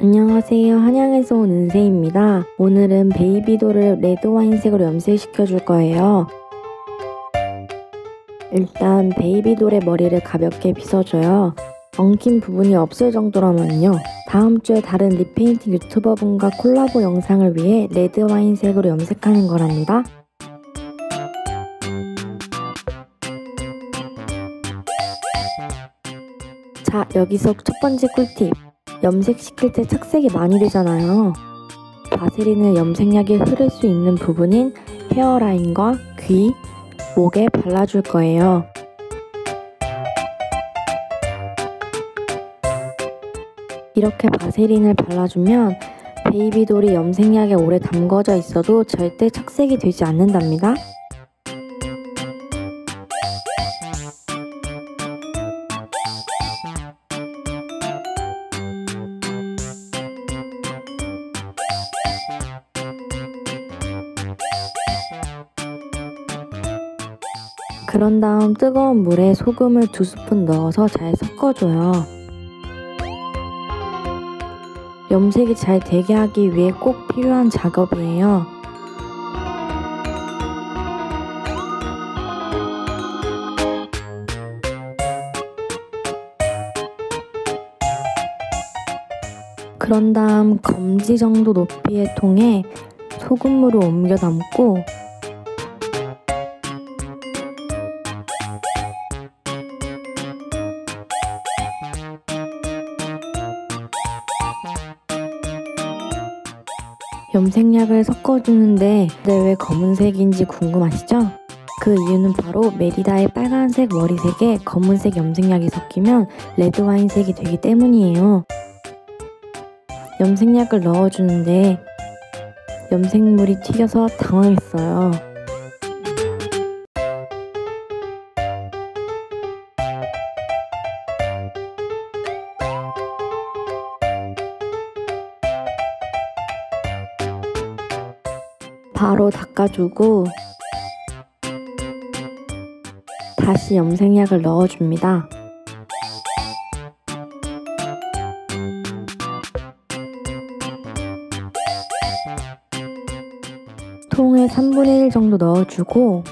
안녕하세요. 한양에서 온 은세입니다. 오늘은 베이비돌을 레드 와인색으로 염색시켜 줄 거예요. 일단 베이비돌의 머리를 가볍게 빗어줘요. 엉킨 부분이 없을 정도라면요. 다음 주에 다른 립페인팅 유튜버분과 콜라보 영상을 위해 레드 와인색으로 염색하는 거랍니다. 자, 여기서 첫 번째 꿀팁. 염색시킬 때 착색이 많이 되잖아요. 바세린을 염색약이 흐를 수 있는 부분인 헤어라인과 귀, 목에 발라줄 거예요. 이렇게 바세린을 발라주면 베이비돌이 염색약에 오래 담궈져 있어도 절대 착색이 되지 않는답니다. 그런 다음 뜨거운 물에 소금을 2스푼 넣어서 잘 섞어줘요. 염색이 잘 되게 하기 위해 꼭 필요한 작업이에요. 그런 다음 검지 정도 높이의 통에 소금물을 옮겨 담고 염색약을 섞어주는데 왜 검은색인지 궁금하시죠? 그 이유는 바로 메리다의 빨간색 머리색에 검은색 염색약이 섞이면 레드 와인색이 되기 때문이에요. 염색약을 넣어주는데 염색물이 튀겨서 당황했어요. 바로 닦아주고 다시 염색약을 넣어줍니다. 통에 3분의 1 정도 넣어주고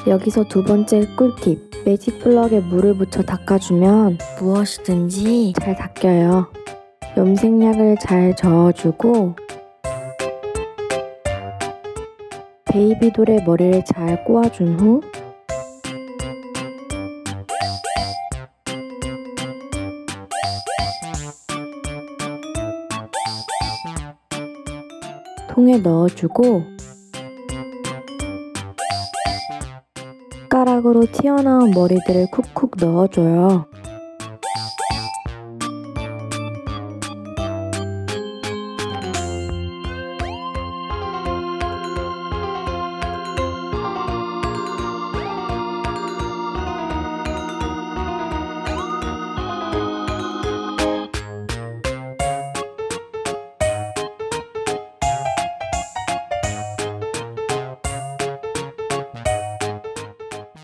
여기서 두 번째 꿀팁, 매직 블럭에 물을 묻혀 닦아주면 무엇이든지 잘 닦여요. 염색약을 잘 저어주고 베이비돌의 머리를 잘 꼬아준 후 통에 넣어주고 숟가락으로 튀어나온 머리들을 쿡쿡 넣어줘요.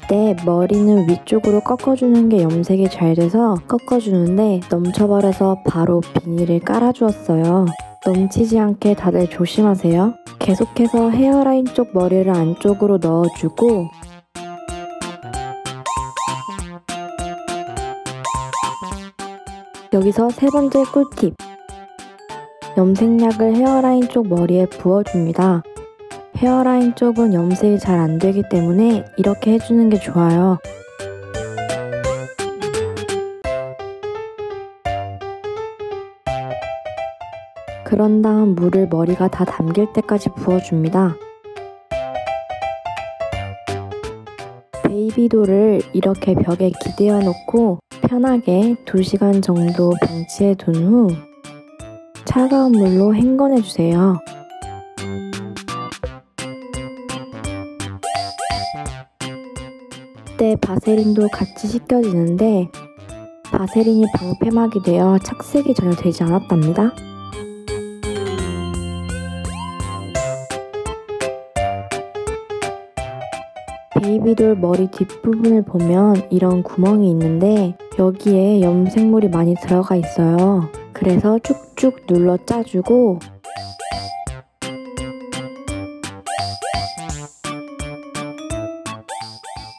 때 머리는 위쪽으로 꺾어주는 게 염색이 잘 돼서 꺾어주는데 넘쳐버려서 바로 비닐을 깔아주었어요. 넘치지 않게 다들 조심하세요. 계속해서 헤어라인 쪽 머리를 안쪽으로 넣어주고 여기서 세 번째 꿀팁, 염색약을 헤어라인 쪽 머리에 부어줍니다. 헤어라인 쪽은 염색이 잘 안되기 때문에 이렇게 해주는 게 좋아요. 그런 다음 물을 머리가 다 담길 때까지 부어줍니다. 베이비돌을 이렇게 벽에 기대어 놓고 편하게 2시간 정도 방치해 둔 후 차가운 물로 헹궈내주세요. 이때 바세린도 같이 씻겨지는데 바세린이 방패막이 되어 착색이 전혀 되지 않았답니다. 베이비돌 머리 뒷부분을 보면 이런 구멍이 있는데 여기에 염색물이 많이 들어가 있어요. 그래서 쭉쭉 눌러 짜주고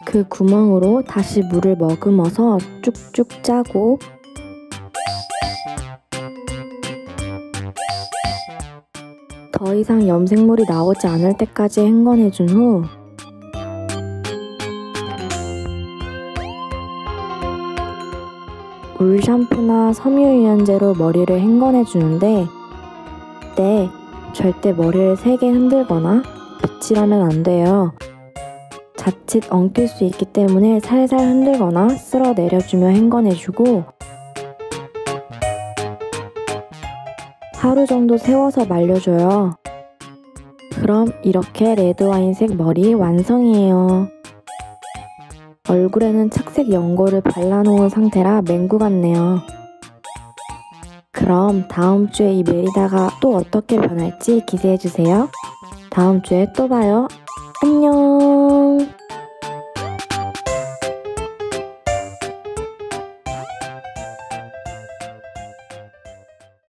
그 구멍으로 다시 물을 머금어서 쭉쭉 짜고 더 이상 염색물이 나오지 않을 때까지 헹궈내준 후 물 샴푸나 섬유유연제로 머리를 헹궈내주는데 네, 절대 머리를 세게 흔들거나 빗질하면 안 돼요. 자칫 엉킬 수 있기 때문에 살살 흔들거나 쓸어 내려주며 헹궈내주고 하루 정도 세워서 말려줘요. 그럼 이렇게 레드와인색 머리 완성이에요. 얼굴에는 착색 연고를 발라놓은 상태라 맹구 같네요. 그럼 다음 주에 이 메리다가 또 어떻게 변할지 기대해주세요. 다음 주에 또 봐요. 안녕!